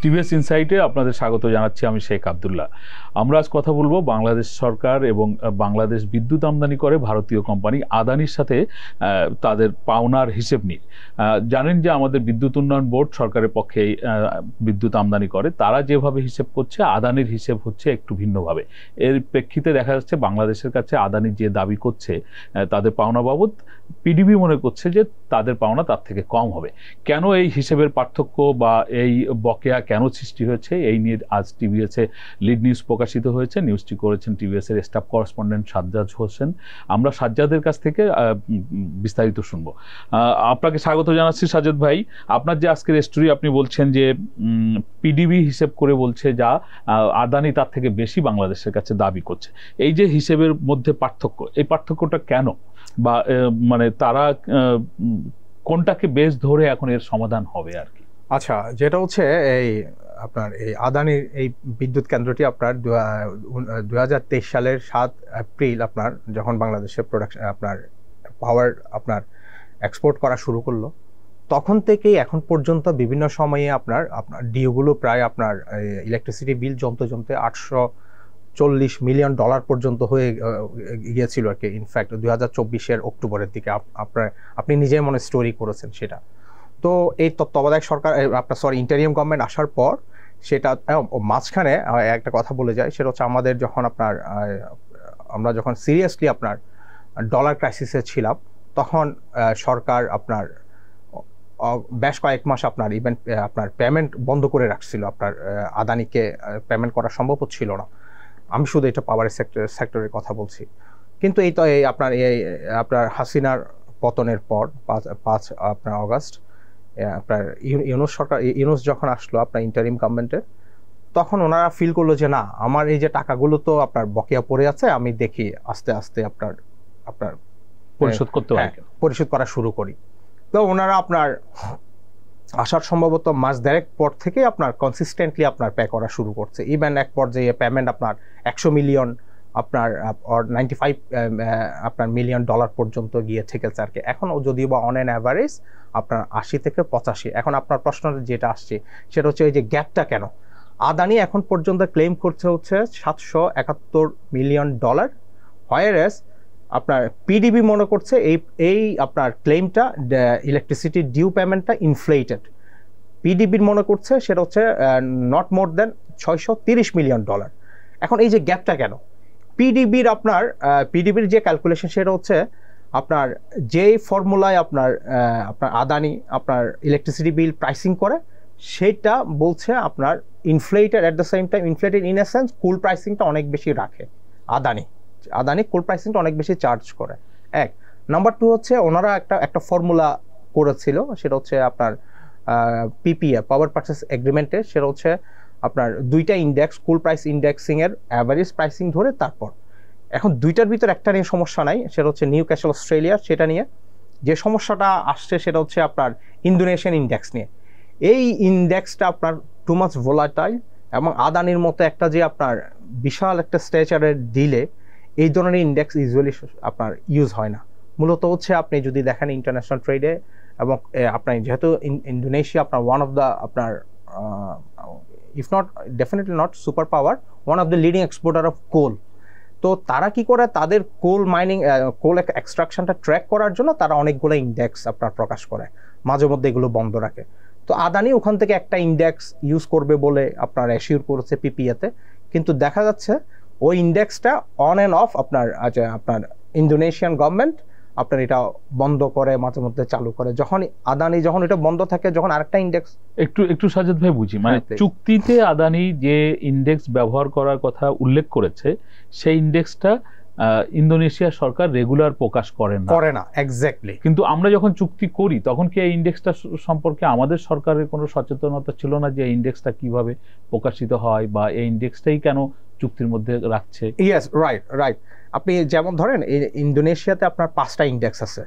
TVS ইনসাইটে আপনাদের স্বাগত জানাচ্ছি। আমি শেখ আব্দুল্লাহ। আমরা আজ কথা বলবো বাংলাদেশ সরকার এবং বাংলাদেশ বিদ্যুৎ আমদানি করে ভারতীয় কোম্পানি আদানির সাথে তাদের পাওনার হিসেব নিয়ে। জানেন যে আমাদের বিদ্যুৎ উন্নয়ন বোর্ড সরকারের পক্ষে বিদ্যুৎ আমদানি করে, তারা যেভাবে হিসেব করছে আদানির হিসেব হচ্ছে একটু ভিন্নভাবে। এর প্রেক্ষিতে দেখা যাচ্ছে বাংলাদেশের কাছে আদানি যে দাবি করছে তাদের পাওনা বাবদ, পিডিবি মনে করছে যে তাদের পাওনা তার থেকে কম হবে। কেন এই হিসেবের পার্থক্য বা এই বকেয়া কেন সৃষ্টি হয়েছে, এই নিয়ে আজ টিভিএসে লিড নিউজ প্রকাশিত হয়েছে। নিউজটি করেছেন টিভিএসের স্টাফ করেসপন্ডেন্ট সাজ্জাদ হোসেন। আমরা সাজ্জাদের কাছ থেকে বিস্তারিত শুনবো। আপনাকে স্বাগত জানাচ্ছি সাজ্জাদ ভাই। আপনার যে আজকের স্টোরি, আপনি বলছেন যে পিডিবি হিসেব করে বলছে যা আদানি তার থেকে বেশি বাংলাদেশের কাছে দাবি করছে। এই যে হিসেবের মধ্যে পার্থক্য, এই পার্থক্যটা কেন, বা মানে তারা কোনটাকে বেশ ধরে এখন এর সমাধান হবে আর কি? আচ্ছা, যেটা হচ্ছে এই আপনার এই আদানির এই বিদ্যুৎ কেন্দ্রটি আপনার 2023 সালের 7 এপ্রিল আপনার যখন বাংলাদেশের প্রোডাকশন আপনার পাওয়ার আপনার এক্সপোর্ট করা শুরু করলো, তখন থেকেই এখন পর্যন্ত বিভিন্ন সময়ে আপনার ডিওগুলো প্রায় আপনার ইলেকট্রিসিটি বিল জমতে জমতে $840 মিলিয়ন পর্যন্ত হয়ে গিয়েছিল আর কি। ইনফ্যাক্ট 2024-এর অক্টোবরের দিকে আপনি নিজেই মনে স্টোরি করেছেন সেটা। তো এই তত্ত্বাবধায়ক সরকার আপনার ইন্টারিয়াম গভর্নমেন্ট আসার পর সেটা মাঝখানে একটা কথা বলে যায়, সেটা হচ্ছে আমাদের যখন আমরা যখন সিরিয়াসলি আপনার ডলার ক্রাইসিসে ছিলাম, তখন সরকার আপনার বেশ কয়েক মাস আপনার পেমেন্ট বন্ধ করে রাখছিল। আপনার আদানিকে পেমেন্ট করা সম্ভব হচ্ছিল না। আমি শুধু এটা পাওয়ার সেক্টরের কথা বলছি। কিন্তু আপনার হাসিনার পতনের পর 5 আপনার অগাস্ট আপনার ইউনূস যখন আসলো আপনার ইন্টারিম গভর্নমেন্টে, তখন ওনারা ফিল করলো যে না, আমার এই যে টাকাগুলো তো আপনার বকেয়া পড়ে আছে, আমি দেখি আস্তে আস্তে আপনার পরিশোধ করা শুরু করি। তো ওনারা আপনার আসার সম্ভবত মাস দেড়েক পর থেকে আপনার কনসিস্টেন্টলি আপনার পে করা শুরু করছে। ইভেন এক পর্যায়ে পেমেন্ট আপনার 100 মিলিয়ন আপনার 95 আপনার মিলিয়ন ডলার পর্যন্ত গিয়ে থেকেছে আর কি। এখনও যদিও বা অন অ্যান অ্যাভারেজ আপনার 80 থেকে 85। এখন আপনার প্রশ্ন যেটা আসছে সেটা হচ্ছে এই যে গ্যাপটা কেন। আদানি এখন পর্যন্ত ক্লেম করছে হচ্ছে $771 মিলিয়ন, হোয়ারএস আপনার পিডিবি মনে করছে এই আপনার ক্লেমটা ইলেকট্রিসিটি ডিউ পেমেন্টটা ইনফ্লেটেড। পিডিবির মনে করছে সেটা হচ্ছে নট মোর দেন $630 মিলিয়ন। এখন এই যে গ্যাপটা কেন, পিডিবির যে ক্যালকুলেশন সেটা হচ্ছে আপনার যেই ফর্মুলায় আপনার আদানি আপনার ইলেকট্রিসিটি বিল প্রাইসিং করে, সেটা বলছে আপনার inflated at the same time, inflated in a sense cool প্রাইসিংটা অনেক বেশি রাখে। আদানি কুল প্রাইসিংটা অনেক বেশি চার্জ করে। এক নাম্বার 2 হচ্ছে ওনারা একটা ফর্মুলা করেছিল, সেটা হচ্ছে আপনার পিপিএ পাওয়ার পারচেস এগ্রিমেন্টে, সেটা হচ্ছে আপনার 2টা ইন্ডেক্স, কুল প্রাইস ইন্ডেক্সিং এর অ্যাভারেজ প্রাইসিং ধরে তারপর। এখন 2টার ভিতর একটা নিয়ে সমস্যা নাই, সেটা হচ্ছে নিউ ক্যাসল অস্ট্রেলিয়া। সেটা নিয়ে যে সমস্যাটা আসছে সেটা হচ্ছে আপনার ইন্দোনেশিয়ান ইন্ডেক্স নিয়ে। এই ইন্ডেক্সটা আপনার টু মাচ ভোলাটাইল, এবং আদানির মতো একটা যে আপনার বিশাল একটা স্ট্রেচারের ডিলে এই ধরনের ইন্ডেক্স ইউজুয়ালি আপনার ইউজ হয় না। মূলত হচ্ছে আপনি যদি দেখেন ইন্টারন্যাশনাল ট্রেডে, এবং আপনার যেহেতু ইন্দোনেশিয়া আপনার ওয়ান অফ দ্য আপনার if not definitely not super power, one of the leading exporter of coal. তো তারা কি করে, তাদের কোল মাইনিং কোল এক্সট্রাকশনটা ট্র্যাক করার জন্য তারা অনেকগুলো ইন্ডেক্স আপনার প্রকাশ করে, মাঝে মধ্যে এগুলো বন্ধ রাখে। তো আদানি ওখান থেকে একটা ইন্ডেক্স ইউজ করবে বলে আপনার অ্যাসিওর করেছে পিপিএতে, কিন্তু দেখা যাচ্ছে ওই ইন্ডেক্সটা অন অ্যান্ড অফ আপনার ইন্দোনেশিয়ান গভর্নমেন্ট আপনার এটা বন্ধ করে, মাঝে মধ্যে চালু করে। যখন এটা বন্ধ থাকে, যখন আরেকটা ইন্ডেক্স একটু সাজ্জাদ ভাই বুঝি, মানে চুক্তিতে আদানি যে ইন্ডেক্স ব্যবহার করার কথা উল্লেখ করেছে, সেই ইন্ডেক্সটা ইন্দোনেশিয়া সরকার রেগুলার প্রকাশ করে না। এক্স্যাক্টলি। কিন্তু আমরা যখন চুক্তি করি তখন কি এই ইন্ডেক্সটা সম্পর্কে আমাদের সরকারের কোনো সচেতনতা ছিল না, যে এই ইন্ডেক্সটা কিভাবে প্রকাশিত হয় বা এই ইন্ডেক্সটাই কেন চুক্তির মধ্যে রাখছে? Yes, right. আপনি যেমন ধরেন ইন্দোনেশিয়াতে আপনার 5টা ইন্ডেক্স আছে,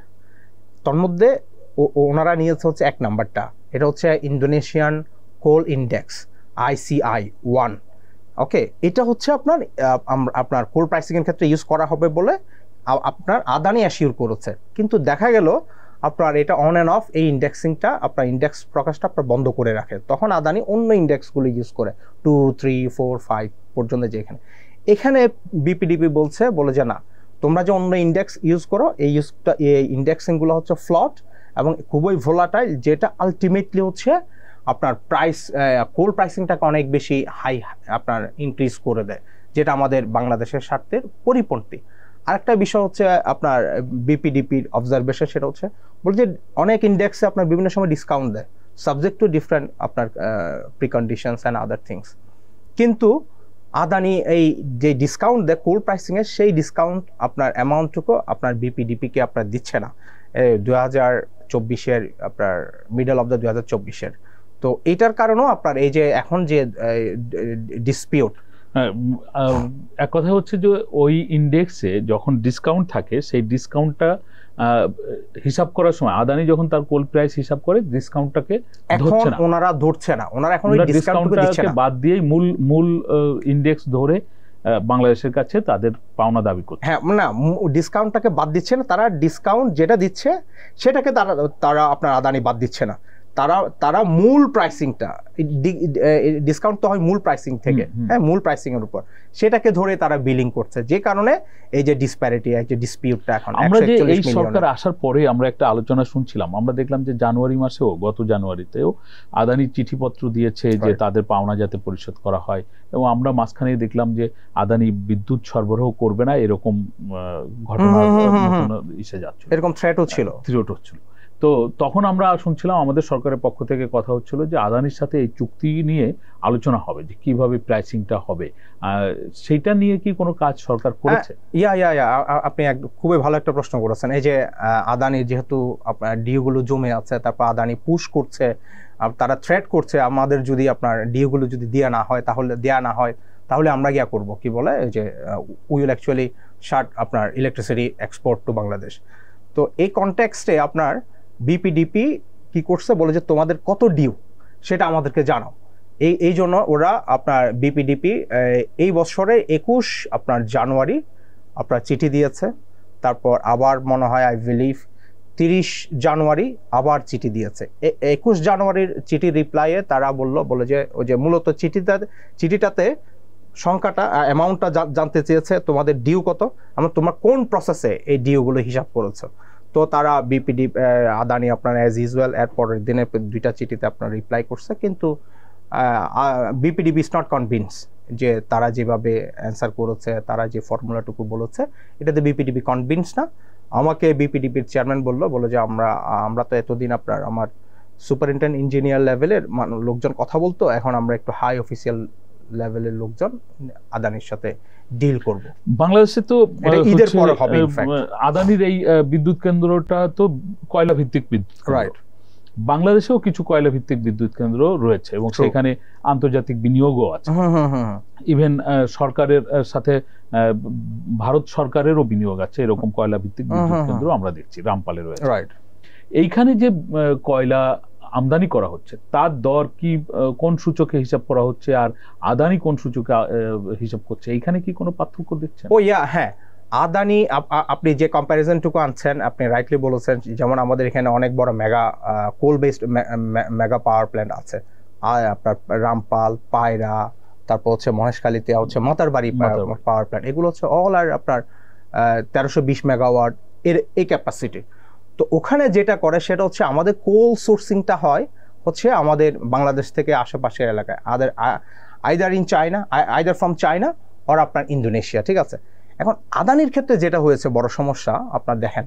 তার মধ্যে ওনারা নিয়েছে হচ্ছে 1 নাম্বারটা, এটা হচ্ছে ইন্দোনেশিয়ান কোল ইন্ডেক্স ICI 1। ওকে, এটা হচ্ছে আপনার কোল প্রাইসিং এর ক্ষেত্রে ইউজ করা হবে বলে আপনার আদানি অ্যাসিওর করেছে। কিন্তু দেখা গেল আপনার এটা অন অ্যান্ড অফ এই ইন্ডেক্সিংটা আপনার ইন্ডেক্স প্রকাশটা আপনার বন্ধ করে রাখে, তখন আদানি অন্য ইন্ডেক্সগুলো ইউজ করে 2, 3, 4, 5 পর্যন্ত। যেখানে এখানে বিপিডিপি বলে যে না, তোমরা যে অন্য ইন্ডেক্স ইউজ করো, এই ইন্ডেক্সিংগুলো হচ্ছে ফ্লট এবং খুবই ভোলাটাইল, যেটা আলটিমেটলি হচ্ছে আপনার কোল প্রাইসিংটাকে অনেক বেশি হাই আপনার ইনক্রিজ করে দেয়, যেটা আমাদের বাংলাদেশের স্বার্থের পরিপন্থী। আরেকটা বিষয় হচ্ছে আপনার বিপিডিপির অবজারভেশন, সেটা হচ্ছে বলছে যে অনেক ইন্ডেক্সে আপনার বিভিন্ন সময় ডিসকাউন্ট দেয়, সাবজেক্ট টু ডিফারেন্ট আপনার প্রিকন্ডিশনস অ্যান্ড আদার থিংস। কিন্তু আদানি এই যে ডিসকাউন্ট দেয় কোল প্রাইসিংয়ের, সেই ডিসকাউন্ট আপনার অ্যামাউন্টটুকু আপনার বিপিডিপিকে আপনার দিচ্ছে না 2024-এর আপনার মিডল অফ দ্য 2024-এর। তো এটার কারণেও আপনার এই যে এখন যে ডিসপিউট, এক কথা হচ্ছে যে ওই ইন্ডেক্সে যখন ডিসকাউন্ট থাকে, সেই ডিসকাউন্টটা হিসাব করার সময় আদানি যখন তার কোল প্রাইস হিসাব করে, ডিসকাউন্টটাকে এখন ওনারা ধরছে না, ওনারা এখন ওই ডিসকাউন্টটাকে দিচ্ছে না, বাদ দিয়ে মূল ইন্ডেক্স ধরে বাংলাদেশের কাছে তাদের পাওনা দাবি করছে। হ্যাঁ, না, ডিসকাউন্টটাকে বাদ দিচ্ছে না, তারা ডিসকাউন্ট যেটা দিচ্ছে সেটাকে তারা আপনার আদানি বাদ দিচ্ছে না, তারা মূল প্রাইসিংটা, ডিসকাউন্ট তো হয় মূল প্রাইসিং থেকে, হ্যাঁ, মূল প্রাইসিং এর উপর, সেটাকে ধরে তারা বিলিং করছে, যে কারণে এই যে ডিসপ্যারিটি, এই যে ডিসপিউটটা এখন। আমরা যে এই সরকার আসার পরে আমরা একটা আলোচনা শুনছিলাম, আমরা দেখলাম যে জানুয়ারি মাসেও, গত জানুয়ারিতেও আদানি চিঠিপত্র দিয়েছে যে তাদের পাওনা যাতে পরিশোধ করা হয়, এবং আমরা মাঝখানে দেখলাম যে আদানি বিদ্যুৎ সরবরাহ করবে না, এরকম ঘটনা এসে যাচ্ছে, এরকম থ্রেটও ছিল। তো তখন আমরা শুনছিলাম, আমাদের সরকারের পক্ষ থেকে কথা হচ্ছিল যে আদানির সাথে এই চুক্তি নিয়ে আলোচনা হবে, যে কিভাবে প্রাইসিংটা হবে, সেইটা নিয়ে কি কোনো কাজ সরকার করেছে? আপনি খুবই ভালো একটা প্রশ্ন করেছেন। এই যে আদানি যেহেতু আপনার ডিউগুলো জমে আছে, তারপর আদানি পুশ করছে, তারা থ্রেট করছে, আমাদের যদি আপনার ডিউগুলো যদি দেয়া না হয় তাহলে আমরা গিয়া করব, কি বলে যে উই উইল অ্যাকচুয়ালি শাট আপনার ইলেকট্রিসিটি এক্সপোর্ট টু বাংলাদেশ। তো এই কনটেক্সটে আপনার বিপিডিপি কি করছে, বলে যে তোমাদের কত ডিউ সেটা আমাদেরকে জানাও। এই জন্য ওরা আপনার বিপিডিপি এই বছরে 21 আপনার জানুয়ারি আপনার চিঠি দিয়েছে, তারপর আবার মনে হয় আই বিলিভ 30 জানুয়ারি আবার চিঠি দিয়েছে। 21 জানুয়ারির চিঠি রিপ্লাইয়ে তারা বলে যে ওই যে মূলত চিঠিটাতে সংখ্যাটা, অ্যামাউন্টটা জানতে চেয়েছে, তোমাদের ডিউ কত, তোমরা কোন প্রসেসে এই ডিউগুলো হিসাব করেছো। তো তারা আদানি আপনার অ্যাজ ইউজুয়াল এর পরের দিনে 2টা চিঠিতে আপনার রিপ্লাই করছে, কিন্তু বিপিডিপি ইজ নট কনভিন্স যে তারা যেভাবে অ্যান্সার করেছে, তারা যে ফর্মুলাটুকু বলেছে, এটাতে বিপিডিপি কনভিন্স না। আমাকে বিপিডিপির চেয়ারম্যান বললো যে আমরা তো এতদিন আমার সুপারিনটেন্ডেন্ট ইঞ্জিনিয়ার লেভেলের লোকজন কথা বলতো, এখন আমরা একটু হাই অফিসিয়াল লেভেলের লোকজন আদানির সাথে ডিল করব। বাংলাদেশে তো ঈদের পরে হবে আদানির এই বিদ্যুৎ কেন্দ্রটা তো কয়লা ভিত্তিক বিদ্যুৎ, রাইট? বাংলাদেশেও কিছু কয়লা ভিত্তিক বিদ্যুৎ কেন্দ্র রয়েছে এবং সেখানে আন্তর্জাতিক বিনিয়োগও আছে। ইভেন সরকারের সাথে ভারত সরকারেরও বিনিয়োগ আছে, এরকম কয়লা ভিত্তিক বিদ্যুৎ কেন্দ্র আমরা দেখছি, রামপালে রয়েছে, রাইট? এইখানে যে কয়লা আমদানি করা হচ্ছে, তার দর কি কোন সূচকে হিসাব করা হচ্ছে, আর আদানি কোন সূচকে হিসাব করছে, এইখানে কি কোনো পার্থক্য দেখছেন? হ্যাঁ, আদানি, আপনি যে কম্প্যারিজনটুকু আনছেন, আপনি রাইটলি বলেছেন। যেমন আমাদের এখানে অনেক বড় মেগা কোল বেসড মেগা পাওয়ার প্ল্যান্ট আছে, আপনার রামপাল, পায়রা, তারপর হচ্ছে মহেশখালীতে হচ্ছে মাতারবাড়ি পাওয়ার প্ল্যান্ট, এগুলো হচ্ছে অল আর আপনার 1320 মেগাওয়াট এর এই ক্যাপাসিটি। তো ওখানে যেটা করে সেটা হচ্ছে আমাদের কোল সোর্সিংটা হয় হচ্ছে আমাদের বাংলাদেশ থেকে আশেপাশের এলাকায়, আইদার ফ্রম চায়না আর আপনার ইন্দোনেশিয়া, ঠিক আছে? এখন আদানির ক্ষেত্রে যেটা হয়েছে বড় সমস্যা, আপনার দেখেন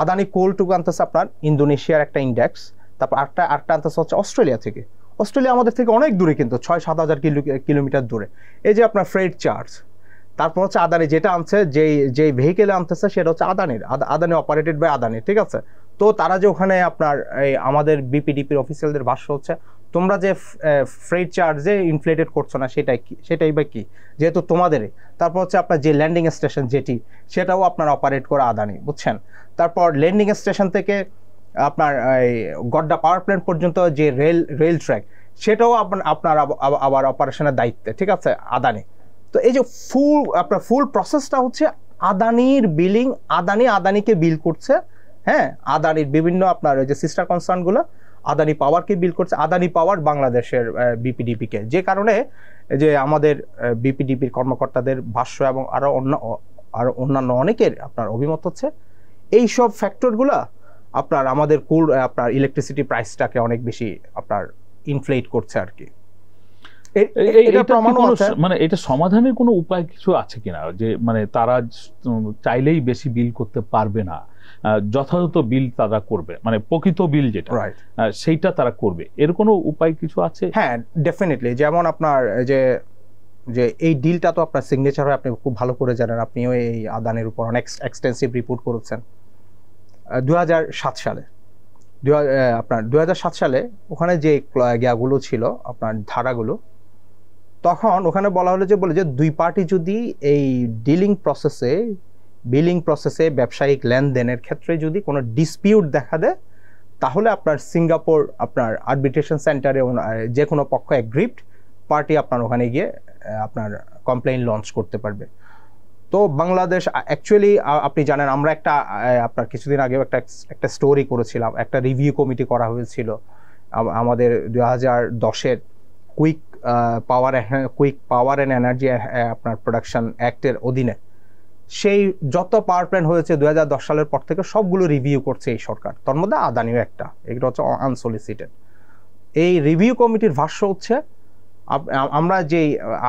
আদানি কোলটুকু আনতেছে আপনার ইন্দোনেশিয়ার একটা ইন্ডেক্স, তারপর আরেকটা আনতেছে হচ্ছে অস্ট্রেলিয়া থেকে। অস্ট্রেলিয়া আমাদের থেকে অনেক দূরে, কিন্তু 6-7 হাজার কিলোমিটার দূরে। এই যে আপনার ফ্রেট চার্জ, তারপর হচ্ছে আদানি যেটা আনছে, যেই ভেহিকেলে আনতেছে সেটা হচ্ছে আদানি অপারেটেড বাই আদানি, ঠিক আছে? তো তারা যে ওখানে আপনার আমাদের বিপিডিপির অফিসিয়ালদের ভাষ্য হচ্ছে, তোমরা যে ফ্রেট চার্জে ইনফ্লেটেড করছো না, সেটাই বা কি, যেহেতু তোমাদেরই। তারপর হচ্ছে আপনার যে ল্যান্ডিং স্টেশন যেটি, সেটাও আপনার অপারেট করে আদানি, বুঝছেন? তারপর ল্যান্ডিং স্টেশন থেকে আপনার গড্ডা পাওয়ার প্ল্যান্ট পর্যন্ত যে রেল ট্র্যাক, সেটাও আপনার আবার অপারেশনের দায়িত্বে, ঠিক আছে, আদানি। তো এই যে ফুল প্রসেসটা হচ্ছে আদানির বিলিং, আদানিকে বিল করছে হ্যাঁ, আদানির বিভিন্ন আপনার ওই যে সিস্টার কনসার্নগুলো আদানি পাওয়ারকে বিল করছে, আদানি পাওয়ার বাংলাদেশের বিপিডিপিকে, যে কারণে যে আমাদের বিপিডিপির কর্মকর্তাদের ভাষ্য এবং আরো অন্যান্য অনেকের আপনার অভিমত হচ্ছে এই সব ফ্যাক্টরগুলো আপনার আমাদের আপনার ইলেকট্রিসিটি প্রাইসটাকে অনেক বেশি আপনার ইনফ্লেট করছে আর কি। মানে এটা সমাধানের কোনো উপায় কিছু আছে কিনা, যে মানে তারা চাইলেই বেশি বিল করতে পারবে না, যথাযথ বিল তারা করবে, মানে প্রকৃত বিল যেটা সেইটা তারা করবে, এর কোনো উপায় কিছু আছে? হ্যাঁ, ডেফিনেটলি। যেমন আপনার যে এই ডিলটা তো আপনার সিগনেচার হয়, আপনি খুব ভালো করে জানেন, আপনিও এই আদানের উপর অনেক এক্সটেন্সিভ রিপোর্ট করেছেন 2007 সালে। আপনার 2007 সালে ওখানে যে ইয়াগুলো ছিল আপনার ধারাগুলো, তখন ওখানে বলা হলো যে দুই পার্টি যদি এই বিলিং প্রসেসে ব্যবসায়িক লেনদেনের ক্ষেত্রে যদি কোনো ডিসপিউট দেখা দেয়, তাহলে আপনার সিঙ্গাপুর আপনার আরবিট্রেশন সেন্টারে যে কোনো পক্ষ এগ্রিভড পার্টি আপনার ওখানে গিয়ে আপনার কমপ্লেইন লঞ্চ করতে পারবে। তো বাংলাদেশ অ্যাকচুয়ালি আপনি জানেন, আমরা আপনার কিছুদিন আগেও একটা স্টোরি করেছিলাম, একটা রিভিউ কমিটি করা হয়েছিল আমাদের 2010-এর কুইক পাওয়ার অ্যান্ড এনার্জি আপনার প্রোডাকশন অ্যাক্টের অধীনে। সেই যত পাওয়ার প্ল্যান্ট হয়েছে 2010 সালের পর থেকে সবগুলো রিভিউ করছে এই সরকার, তার মধ্যে আদানিও একটা, এগুলো হচ্ছে আনসলিসিটেড। এই রিভিউ কমিটির ভাষ্য হচ্ছে, আমরা যে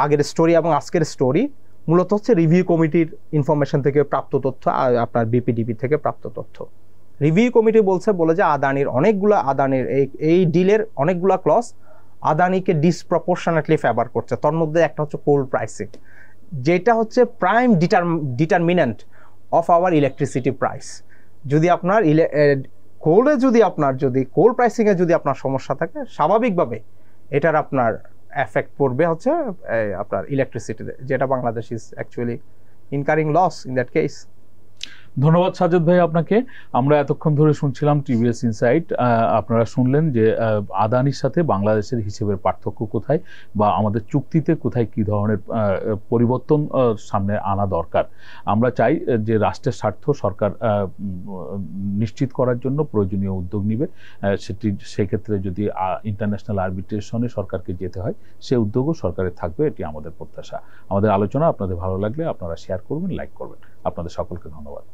আগের স্টোরি এবং আজকের স্টোরি মূলত হচ্ছে রিভিউ কমিটির ইনফরমেশন থেকে প্রাপ্ত তথ্য, আপনার বিপিডিপি থেকে প্রাপ্ত তথ্য। রিভিউ কমিটি বলে যে আদানির এই ডিলের অনেকগুলা ক্লজ আদানিকে ডিসপ্রপোর্শনেটলি ফেভার করছে। তার মধ্যে একটা হচ্ছে কোল প্রাইসিং, যেটা হচ্ছে prime determinant of our electricity price. যদি আপনার কোল প্রাইসিংয়ে যদি আপনার সমস্যা থাকে, স্বাভাবিকভাবে এটার আপনার এফেক্ট পড়বে হচ্ছে আপনার ইলেকট্রিসিটিতে, যেটা Bangladesh is actually incurring loss in that case. ধন্যবাদ সাজ্জাদ ভাই আপনাকে। আমরা এতক্ষণ ধরে শুনছিলাম টিভিএস ইনসাইট। আপনারা শুনলেন যে আদানির সাথে বাংলাদেশের হিসেবের পার্থক্য কোথায়, বা আমাদের চুক্তিতে কোথায় কি ধরনের পরিবর্তন সামনে আনা দরকার। আমরা চাই যে রাষ্ট্রের স্বার্থ সরকার নিশ্চিত করার জন্য প্রয়োজনীয় উদ্যোগ নিবে, সেক্ষেত্রে যদি ইন্টারন্যাশনাল আরবিট্রেশনে সরকারকে যেতে হয়, সে উদ্যোগও সরকারের থাকবে, এটি আমাদের প্রত্যাশা। আমাদের আলোচনা আপনাদের ভালো লাগলে আপনারা শেয়ার করবেন, লাইক করবেন। আপনাদের সকলকে ধন্যবাদ।